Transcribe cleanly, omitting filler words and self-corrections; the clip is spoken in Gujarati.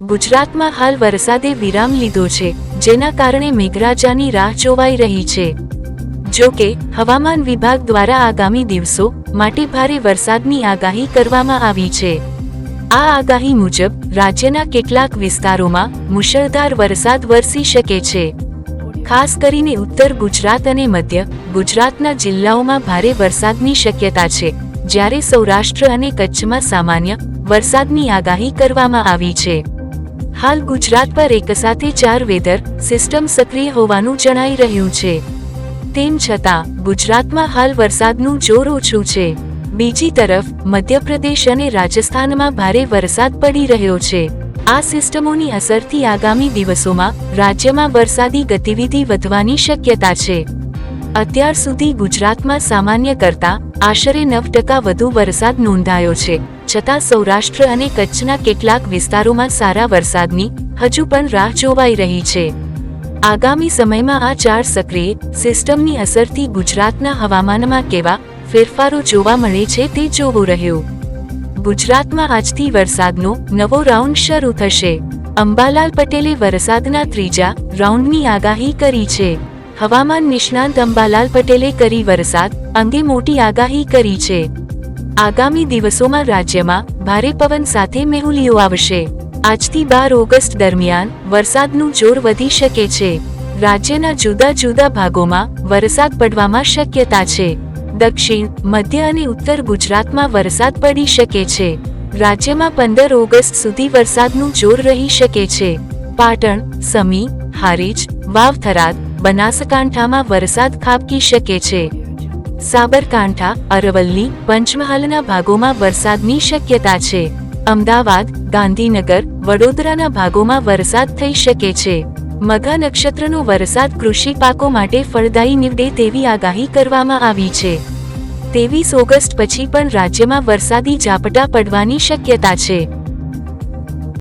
ગુજરાતમાં હાલ વરસાદે વિરામ લીધો છે, જેના કારણે મેઘરાજાની રાહ જોવાઈ રહી છે। જો કે હવામાન વિભાગ દ્વારા આગામી દિવસો માટે ભારે વરસાદની આગાહી કરવામાં આવી છે। આ આગાહી મુજબ રાજ્યના કેટલાક વિસ્તારોમાં મુશળધાર વરસાદ વરસી શકે છે। ખાસ કરીને ઉત્તર ગુજરાત અને મધ્ય ગુજરાતના જિલ્લાઓમાં ભારે વરસાદની શક્યતા છે, જ્યારે સૌરાષ્ટ્ર અને કચ્છમાં સામાન્ય વરસાદની આગાહી કરવામાં આવી છે। હાલ ગુજરાત પર એકસાથે 4 વેધર સિસ્ટમ સક્રિય હોવાનું જણાઈ રહ્યું છે। તેમ છતાં ગુજરાતમાં હાલ વરસાદનું જોર ઓછું છે। બીજી તરફ મધ્યપ્રદેશ અને રાજસ્થાનમાં ભારે વરસાદ પડી રહ્યો છે। આ સિસ્ટમોની અસરથી આગામી દિવસોમાં રાજ્યમાં વરસાદી ગતિવિધિ વધવાની શક્યતા છે। અત્યાર સુધી ગુજરાતમાં સામાન્ય કરતાં આશરે 9% વધુ વરસાદ નોંધાયો છે, છતાં સૌરાષ્ટ્ર અને કચ્છના કેટલાક વિસ્તારોમાં સારા વરસાદની હજુ પણ રાહ જોવાઈ રહી છે। આગામી સમયમાં આ 4 સક્રિય સિસ્ટમની અસરથી ગુજરાતના હવામાનમાં કેવા ફેરફારો જોવા મળે છે તે જોવું રહ્યું। ગુજરાતમાં આજથી વરસાદનો નવો રાઉન્ડ શરૂ થશે। અંબાલાલ પટેલે વરસાદના 3જા રાઉન્ડની આગાહી કરી છે। હવામાન નિષ્ણાંત અંબાલાલ પટેલે કરી વરસાદ અંગે મોટી આગાહી કરી છે। આગામી દિવસોમાં રાજ્યમાં ભારે પવન સાથે મેહુલીઓ આવશે। આજથી 12 ઓગસ્ટ દરમિયાન વરસાદનું જોર વધી શકે છે। રાજ્યના જુદા જુદા ભાગોમાં વરસાદ પડવામાં શક્યતા છે। દક્ષિણ, મધ્ય અને ઉત્તર ગુજરાતમાં વરસાદ પડી શકે છે। રાજ્યમાં 15 ઓગસ્ટ સુધી વરસાદનું જોર રહી શકે છે। પાટણ, સમી, હારીજ, વાવ, થરાદ, બનાસકાંઠામાં વરસાદ ખાબકી શકે છે। સાબરકાંઠા, અરવલ્લી, પંચમહાલના ભાગોમાં વરસાદની શક્યતા છે। અમદાવાદ, ગાંધીનગર, વડોદરાના ભાગોમાં વરસાદ થઈ શકે છે। મઘા નક્ષત્રનો વરસાદ કૃષિ પાકો માટે ફળદાયી નીવડે તેવી આગાહી કરવામાં આવી છે। 23 ઓગસ્ટ પછી પણ રાજ્યમાં વરસાદી ઝાપટા પડવાની શક્યતા છે।